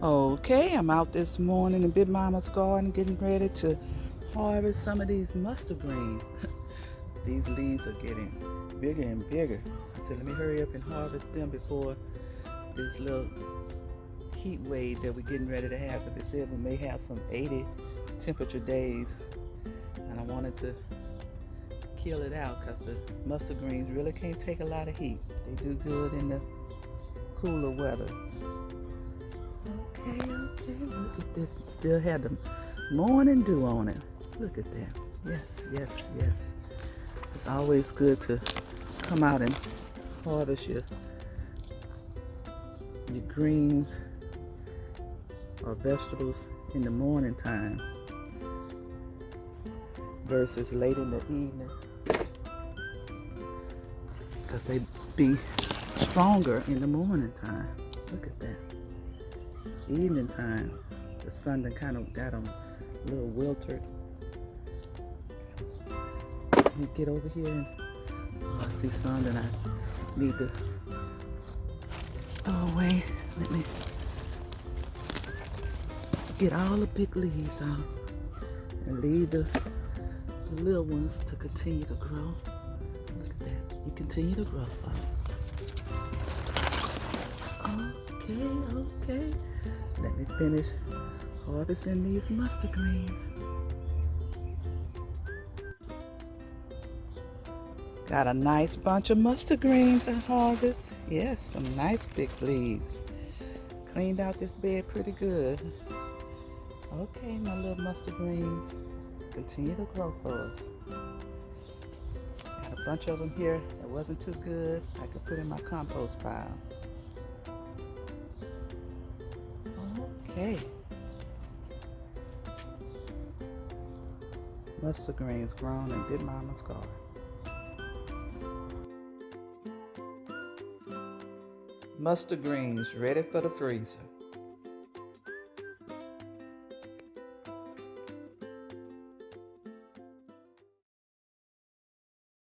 Okay, I'm out this morning in Big Mama's garden getting ready to harvest some of these mustard greens. These leaves are getting bigger and bigger. I said, let me hurry up and harvest them before this little heat wave that we're getting ready to have, because they said we may have some 80 temperature days, and I wanted to kill it out because the mustard greens really can't take a lot of heat. They do good in the cooler weather. Okay, look at this. Still had the morning dew on it. Look at that. Yes. It's always good to come out and harvest your greens or vegetables in the morning time versus late in the evening, because they be stronger in the morning time. Look at that. Evening time, the sun done kind of got them a little wilted. So, let me get over here and I see some that I need to throw away. Let me get all the big leaves out and leave the little ones to continue to grow. Look at that. You continue to grow, folks. Okay. Let me finish harvesting these mustard greens. Got a nice bunch of mustard greens to harvest. Yes, some nice big leaves. Cleaned out this bed pretty good. Okay, my little mustard greens, continue to grow for us. Got a bunch of them here that wasn't too good. I could put in my compost pile. Okay. Mustard greens grown in Big Mama's garden. Mustard greens ready for the freezer.